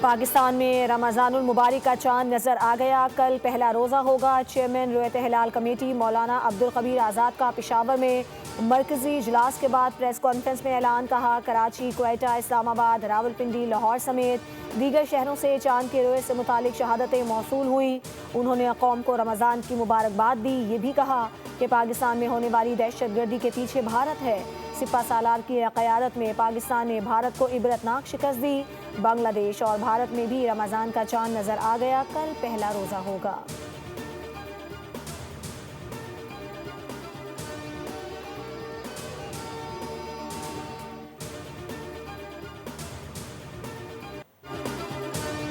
पाकिस्तान में रमज़ानुल मुबारक का चांद नज़र आ गया। कल पहला रोज़ा होगा। चेयरमैन रुयत हिलाल कमेटी मौलाना अब्दुल कबीर आज़ाद का पेशावर में मरकज़ी इजलास के बाद प्रेस कॉन्फ्रेंस में ऐलान। कहा, कराची, क्वेटा, इस्लामाबाद, रावलपिंडी, लाहौर समेत दीगर शहरों से चांद की रुयत से मुतालिक शहादतें मौसूल हुई। उन्होंने कौम को रमज़ान की मुबारकबाद दी। ये भी कहा कि पाकिस्तान में होने वाली दहशतगर्दी के पीछे भारत है। सिपा सालार की क़यादत में पाकिस्तान ने भारत को इबरतनाक शिकस्त दी। बांग्लादेश और भारत में भी रमज़ान का चांद नज़र आ गया। कल पहला रोज़ा होगा।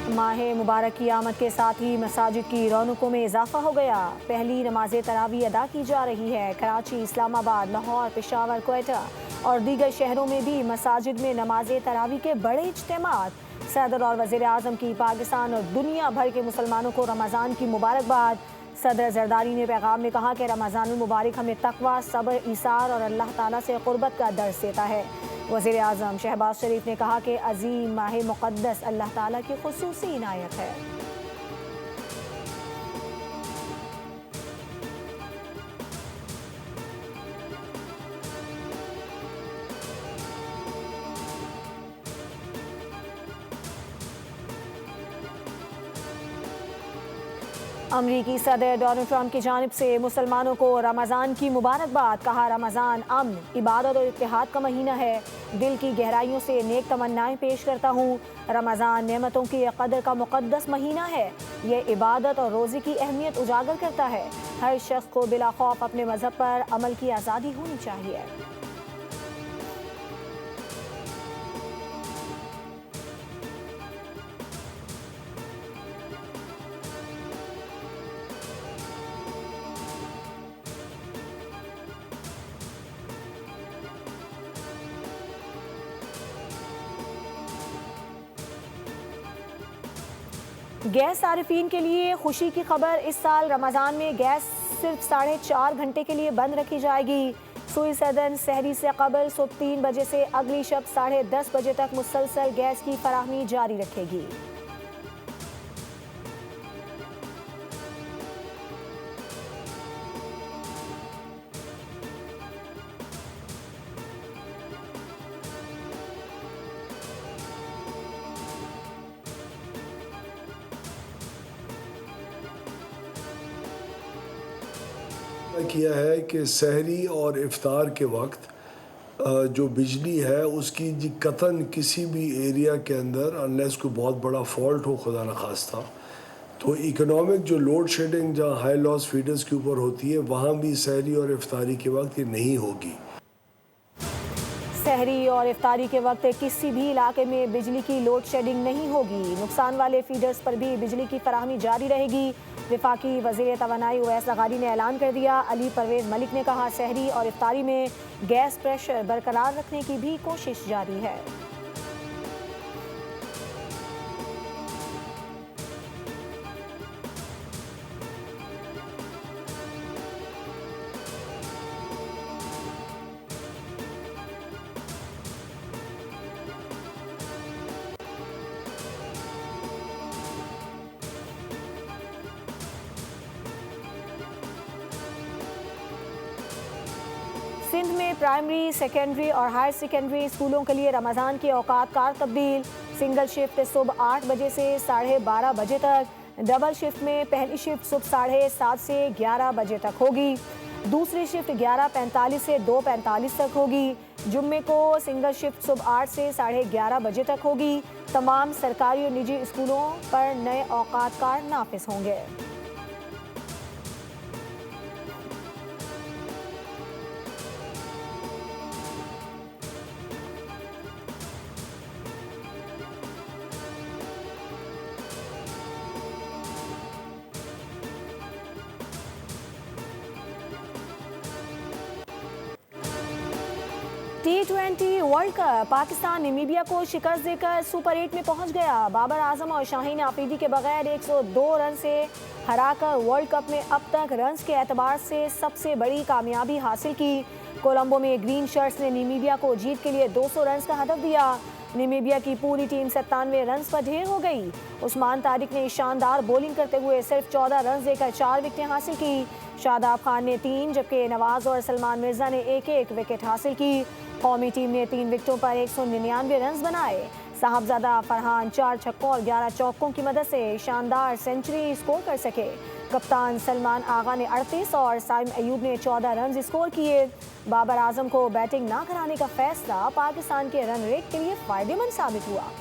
माह मुबारक की आमद के साथ ही मसाजिद की रौनकों में इजाफा हो गया। पहली नमाज तरावी अदा की जा रही है। कराची, इस्लामाबाद, लाहौर, पेशावर, क्वेटा और दीगर शहरों में भी मसाजिद में नमाज तरावी के बड़े इज्तिमात। सदर और वज़ीर आज़म की पाकिस्तान और दुनिया भर के मुसलमानों को रमज़ान की मुबारकबाद। सदर जरदारी ने पैगाम में कहा कि रमज़ानुल मुबारक हमें तकवा, सब्र, ईसार और अल्लाह ताला से क़ुर्बत का दर्स देता है। वज़ीर आज़म शहबाज शरीफ ने कहा कि अज़ीम माह मुक़द्दस अल्लाह ताला की ख़ुसूसी इनायत है। अमरीकी सदर डोनाल्ड ट्रंप की जानिब से मुसलमानों को रमज़ान की मुबारकबाद। कहा, रमज़ान अमन, इबादत और इत्तेहाद का महीना है। दिल की गहराइयों से नेक तमन्नाएं पेश करता हूँ। रमज़ान नेमतों की कदर का मुक़द्दस महीना है। ये इबादत और रोज़े की अहमियत उजागर करता है। हर शख्स को बिला खौफ अपने मज़हब पर अमल की आज़ादी होनी चाहिए। गैस सारिफीन के लिए खुशी की खबर। इस साल रमज़ान में गैस सिर्फ 4.5 घंटे के लिए बंद रखी जाएगी। सुई सदन सहरी से कबल सुबह 3 बजे से अगली शब 10:30 बजे तक मुसलसल गैस की फराहमी जारी रखेगी। किया है कि सहरी और इफ्तार के वक्त जो बिजली है उसकी जी कतन किसी भी एरिया के अंदर अनलेस कोई बहुत बड़ा फॉल्ट हो, खुदा न खास्ता, तो इकोनॉमिक जो लोड शेडिंग जहाँ हाई लॉस फीडर्स के ऊपर होती है वहाँ भी सहरी और इफ्तारी के वक्त ये नहीं होगी। सहरी और इफ्तारी के वक्त किसी भी इलाके में बिजली की लोड शेडिंग नहीं होगी। नुकसान वाले फीडर्स पर भी बिजली की फराहमी जारी रहेगी। वफाकी वज़ीर तवानाई उवैस लगारी ने ऐलान कर दिया। अली परवेज़ मलिक ने कहा, सहरी और इफ्तारी में गैस प्रेशर बरकरार रखने की भी कोशिश जारी है। सिंध में प्राइमरी, सेकेंडरी और हायर सेकेंडरी स्कूलों के लिए रमज़ान के औकात कार तब्दील। सिंगल शिफ्ट सुबह 8 बजे से 12:30 बजे तक। डबल शिफ्ट में पहली शिफ्ट सुबह 7:30 से 11 बजे तक होगी। दूसरी शिफ्ट 11:45 से 2:45 तक होगी। जुम्मे को सिंगल शिफ्ट सुबह 8 से 11:30 बजे तक होगी। तमाम सरकारी और निजी स्कूलों पर नए औकात कार नाफिज होंगे। T20 world cup. Pakistan Namibia को शिकस्त देकर सुपर 8 में पहुंच गया। बाबर आजम और शाहीन आफरीदी के बगैर 102 रन से हराकर वर्ल्ड कप में अब तक रन्स के एतबार से सबसे बड़ी कामयाबी हासिल की। कोलंबो में ग्रीन शर्ट्स ने नामीबिया को जीत के लिए 200 रन का हदफ दिया। नामीबिया की पूरी टीम 97 रन पर ढेर हो गई। उस्मान तारिक ने शानदार बॉलिंग करते हुए सिर्फ 14 रन देकर 4 विकेटें हासिल की। शादाब खान ने 3 जबकि नवाज और सलमान मिर्जा ने एक विकेट हासिल की। कौमी टीम ने 3 विकेटों पर 199 रन बनाए। साहबजादा फरहान 4 छक्कों और 11 चौकों की मदद से शानदार सेंचुरी स्कोर कर सके। कप्तान सलमान आगा ने 38 और साइम अयूब ने 14 रन स्कोर किए। बाबर आजम को बैटिंग ना कराने का फैसला पाकिस्तान के रन रेट के लिए फायदेमंद साबित हुआ।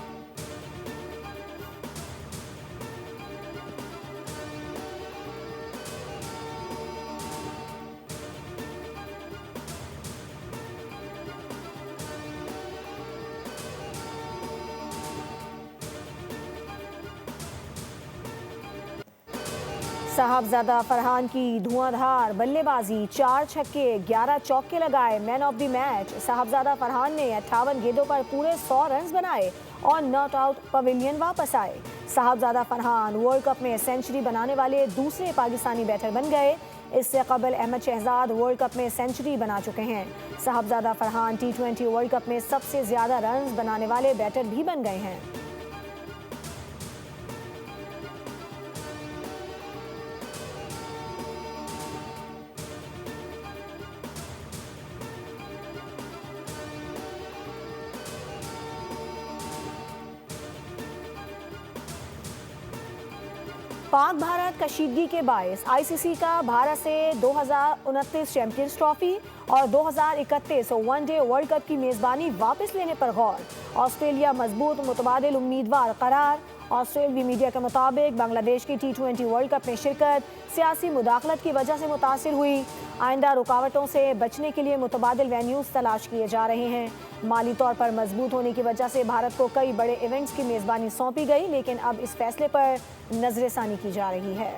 साहबजादा फरहान की धुआंधार बल्लेबाजी, 4 छक्के 11 चौके लगाए। Man of the match Sahibzada Farhan ने 58 गेंदों पर पूरे 100 रन बनाए और नॉट आउट पवेलियन वापस आए। साहबजादा फरहान वर्ल्ड कप में सेंचुरी बनाने वाले दूसरे पाकिस्तानी बैटर बन गए। इससे कबल अहमद शहजाद वर्ल्ड कप में सेंचुरी बना चुके हैं। साहबजादा फरहान T20 वर्ल्ड कप में सबसे ज्यादा रन बनाने वाले बैटर भी बन गए हैं। पाक भारत कशीदगी के बायस आईसीसी का भारत से 2029 चैंपियंस ट्रॉफी और 2031 वनडे वर्ल्ड कप की मेजबानी वापस लेने पर गौर। ऑस्ट्रेलिया मजबूत मुतबादिल उम्मीदवार करार। ऑस्ट्रेलियाई मीडिया के मुताबिक बांग्लादेश की T20 वर्ल्ड कप में शिरकत सियासी मुदाखलत की वजह से मुतासिर हुई। आइंदा रुकावटों से बचने के लिए मुतबादिल वेन्यूज तलाश किए जा रहे हैं। माली तौर पर मजबूत होने की वजह से भारत को कई बड़े इवेंट्स की मेजबानी सौंपी गई, लेकिन अब इस फैसले पर नजरसानी की जा रही है।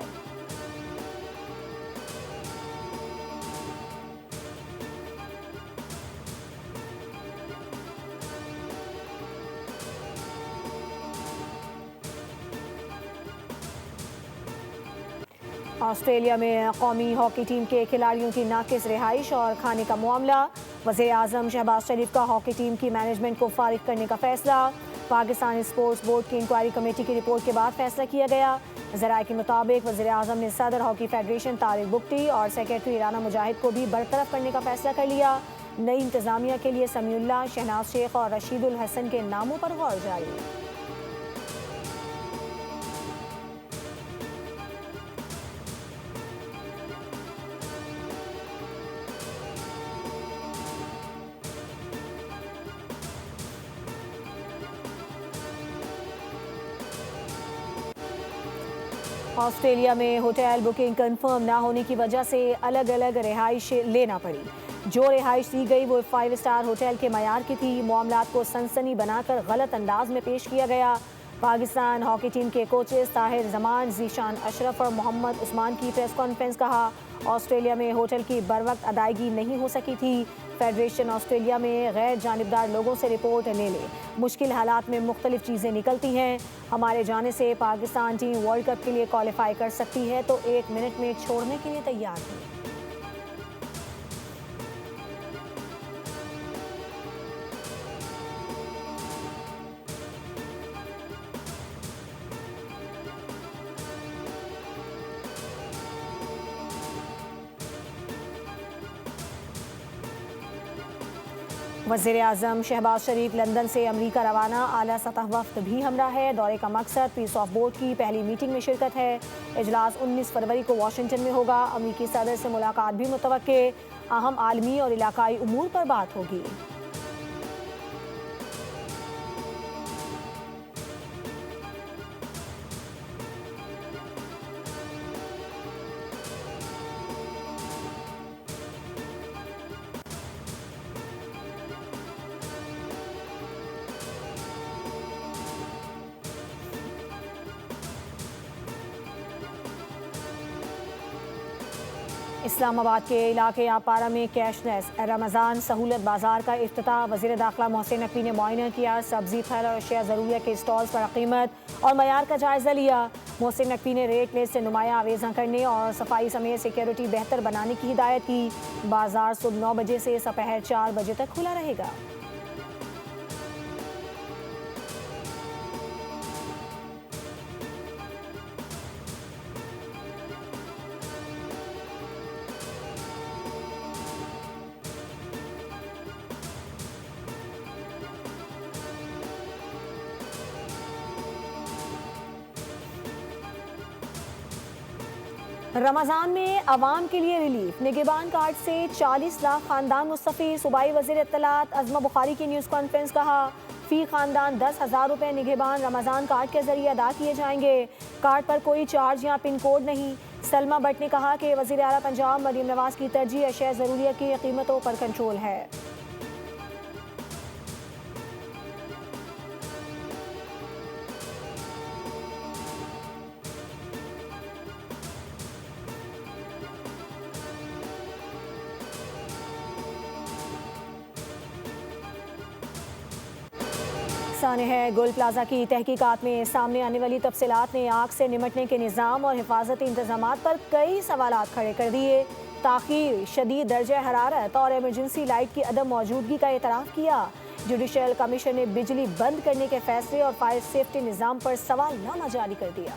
ऑस्ट्रेलिया में कौमी हॉकी टीम के खिलाड़ियों की नाकिस रिहाइश और खाने का मामला। वज़ीर-ए-आज़म शहबाज शरीफ का हॉकी टीम की मैनेजमेंट को फारिग करने का फैसला। पाकिस्तान स्पोर्ट्स बोर्ड की इंक्वायरी कमेटी की रिपोर्ट के बाद फैसला किया गया। ज़राए के मुताबिक वज़ीर-ए-आज़म ने सदर हॉकी फेडरेशन तारिक बुगटी और सेक्रेटरी राना मुजाहिद को भी बरतरफ करने का फैसला कर लिया। नई इंतजामिया के लिए समीउल्लाह, शहनाज शेख और रशीदुल हसन के नामों पर गौर जारी। ऑस्ट्रेलिया में होटल बुकिंग कंफर्म ना होने की वजह से अलग अलग रिहाइश लेना पड़ी। जो रिहाइश दी गई वो 5 स्टार होटल के मयार की थी। मामलात को सनसनी बनाकर गलत अंदाज में पेश किया गया। पाकिस्तान हॉकी टीम के कोचेस ताहिर जमान, जीशान अशरफ और मोहम्मद उस्मान की प्रेस कॉन्फ्रेंस कहा ऑस्ट्रेलिया में होटल की बरवक्त अदायगी नहीं हो सकी थी। फेडरेशन ऑस्ट्रेलिया में गैर जानिबदार लोगों से रिपोर्ट ले ले। मुश्किल हालात में मुख्तलिफ चीज़ें निकलती हैं। हमारे जाने से पाकिस्तान टीम वर्ल्ड कप के लिए क्वालिफाई कर सकती है तो 1 मिनट में छोड़ने के लिए तैयार है। वज़ीर-ए-आज़म शहबाज शरीफ लंदन से अमरीका रवाना। आला सतह वफ्द भी हमरा है। दौरे का मकसद पीस ऑफ बोर्ड की पहली मीटिंग में शिरकत है। इजलास 19 फरवरी को वाशिंगटन में होगा। अमरीकी सदर से मुलाकात भी मुतवक्के। अहम आलमी और इलाकाई उमूर पर बात होगी। इस्लामाबाद के इलाके आपारा में कैशलेस रमज़ान सहूलत बाजार का इफ्तिताह। वज़ीर दाखिला मोहसिन नकवी ने मुआयना किया। सब्जी, फल और अशिया ज़रूरिया के स्टॉल्स पर कीमत और मयार का जायज़ा लिया। मोहसिन नकवी ने रेट लिस्ट नुमाया आवेज़ा करने और सफाई समेत सिक्योरिटी बेहतर बनाने की हिदायत की। बाजार सुबह 9 बजे से दोपहर 4 बजे तक खुला रहेगा। रमज़ान में अवाम के लिए रिलीफ, निगहबान कार्ड से 40 लाख खानदान मुस्तफ़ी। सूबाई वज़ीर इत्तलात अज़मा बुखारी की न्यूज़ कॉन्फ्रेंस। कहा फ़ी खानदान 10,000 रुपये निगहबान रमज़ान कार्ड के जरिए अदा किए जाएंगे। कार्ड पर कोई चार्ज या पिन कोड नहीं। सलमा भट्ट ने कहा कि वज़ीर आला पंजाब मरीम नवाज़ की तरजीह अशया ज़रूरियत की कीमतों पर कंट्रोल है। साने है गोल प्लाजा की तहकीकात में सामने आने वाली तफसीलात ने आग से निमटने के निज़ाम और हिफाजती इंतजामात पर कई सवालात खड़े कर दिए। ताख़ीर, शदीद दर्जा हरारत और एमरजेंसी लाइट की अदम मौजूदगी का एतराफ़ किया। जुडिशल कमीशन ने बिजली बंद करने के फैसले और फायर सेफ्टी निज़ाम पर सवालनामा जारी कर दिया।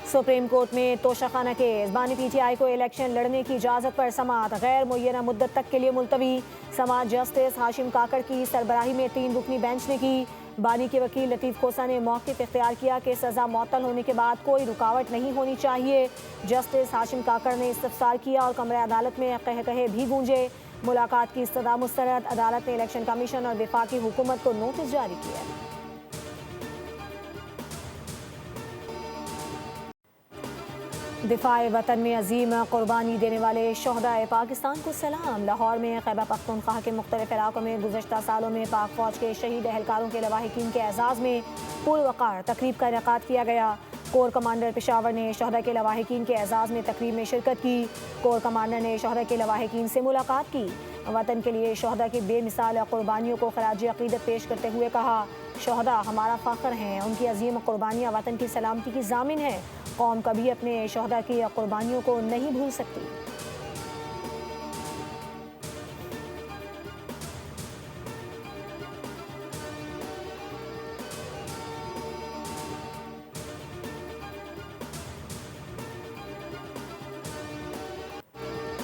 सुप्रीम कोर्ट में तोशाखाना केस, बानी PTI को इलेक्शन लड़ने की इजाज़त पर समाअत गैर मुय्यना मुद्दत तक के लिए मुलतवी। समाअत जस्टिस हाशिम काकड़ की सरबराही में 3 रुकनी बेंच ने की। बानी के वकील लतीफ़ खोसा ने मौक़िफ़ इख्तियार किया कि सज़ा मुअत्तल होने के बाद कोई रुकावट नहीं होनी चाहिए। जस्टिस हाशिम काकड़ ने इस्तफ़सार किया और कमरे अदालत में कहे भी गूंजे। मुलाकात की इस्तदा मुस्तरद। अदालत ने इलेक्शन कमीशन और वफाकी हुकूमत को नोटिस जारी किया। दिफाए वतन में अजीम कुर्बानी देने वाले शोहदाए पाकिस्तान को सलाम। लाहौर में खैबर पख्तूनख्वा के मुख्तलिफ इलाकों में गुज़श्ता सालों में पाक फ़ौज के शहीद एहलकारों के लवाहिकीन के एजाज़ में पुरवक़ार तकरीब का इनेकाद किया गया। कोर कमांडर पेशावर ने शोहदा के लवाहिकीन के एजाज़ में तकरीब में शिरकत की। कोर कमांडर ने शोहदा के लवाहिकीन से मुलाकात की। वतन के लिए शोहदा की बेमिसाल कुर्बानियों को खराज अक़ीदत पेश करते हुए कहा, शोहदा हमारा फ़ख्र हैं, उनकी अजीम कुर्बानियाँ वतन की सलामती की ज़ामिन है। कौम कभी अपने शोहदा की कुर्बानियों को नहीं भूल सकती।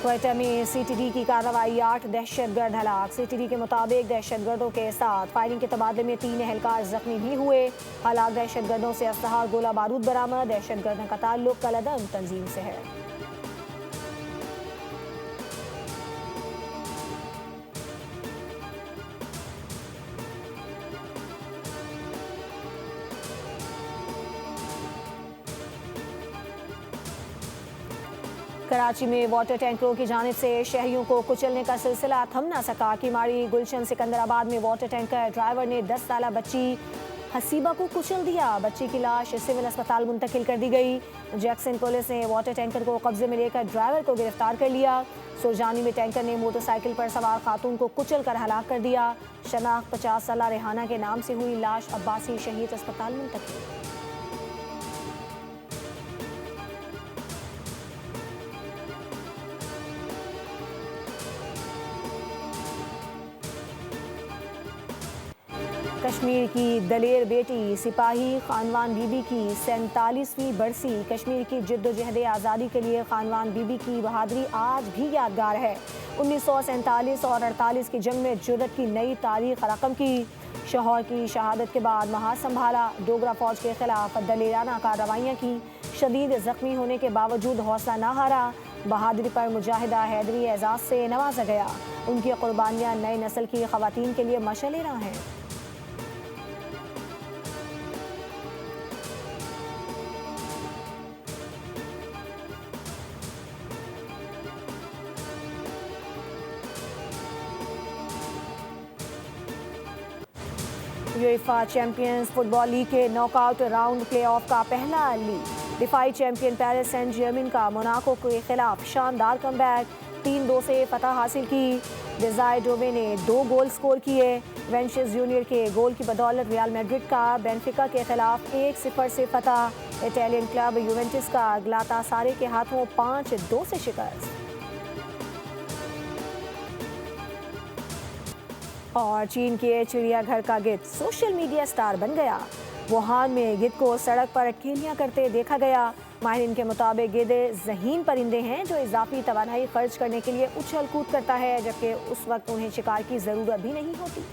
क्वेटा में CTD की कार्रवाई, 8 दहशतगर्द हलाक। CTD के मुताबिक दहशतगर्दों के साथ फायरिंग के तबादले में 3 एहलकार जख्मी भी हुए। हलाक दहशतगर्दों से असलहा और गोला बारूद बरामद। दहशतगर्दों का ताल्लुक कलअदम तंजीम से है। कराची में वाटर टैंकरों की जानिब से शहरियों को कुचलने का सिलसिला थम ना सका। किमाड़ी गुलशन सिकंदराबाद में वाटर टैंकर ड्राइवर ने 10 साला बच्ची हसीबा को कुचल दिया। बच्ची की लाश सिविल अस्पताल मुंतकिल कर दी गई। जैक्सन पुलिस ने वाटर टैंकर को कब्जे में लेकर ड्राइवर को गिरफ्तार कर लिया। सुरजानी में टैंकर ने मोटरसाइकिल पर सवार खातून को कुचल कर हलाक कर दिया। शनाख्त 50 साला रेहाना के नाम से हुई। लाश अब्बासी शहीद अस्पताल मुंतकिल। कश्मीर की दलेर बेटी सिपाही खानवान बीबी की 47वीं बरसी। कश्मीर की जिद्दोजहद आज़ादी के लिए खानवान बीबी की बहादुरी आज भी यादगार है। 1947 और 48 की जंग में जुर्रत की नई तारीख रकम की। शौहर की शहादत के बाद महाज संभाला। डोगरा फौज के खिलाफ दलेराना कार्रवाइयाँ की। शदीद जख्मी होने के बावजूद हौसला न हारा। बहादुरी पर मुजाहिदा हैदरी एजाज़ से नवाजा गया। उनकी कुर्बानियाँ नई नस्ल की ख़वातीन के लिए मशअल राह हैं। यूएफा चैंपियंस फुटबॉल लीग के नॉकआउट राउंड प्लेऑफ का पहला लीग। दिफाई चैंपियन पेरिस सेंट जर्मन का मोनाको के खिलाफ शानदार कमबैक, 3-2 से फतह हासिल की। डिज़ायर डोवे ने 2 गोल स्कोर किए। वेनिसियस जूनियर के गोल की बदौलत रियल मैड्रिड का बेनफिका के खिलाफ 1-0 से फतह। इटालियन क्लब यूवेंटस का ग्लातासारे के हाथों 5-2 से शिकस्त। और चीन के चिड़ियाघर का गिद्ध सोशल मीडिया स्टार बन गया। वुहान में गिद्ध को सड़क पर अटखेलियां करते देखा गया। माहिरीन के मुताबिक गिद्ध ज़हीन परिंदे हैं जो इजाफी तवानाई खर्च करने के लिए उछल कूद करता है, जबकि उस वक्त उन्हें शिकार की ज़रूरत भी नहीं होती।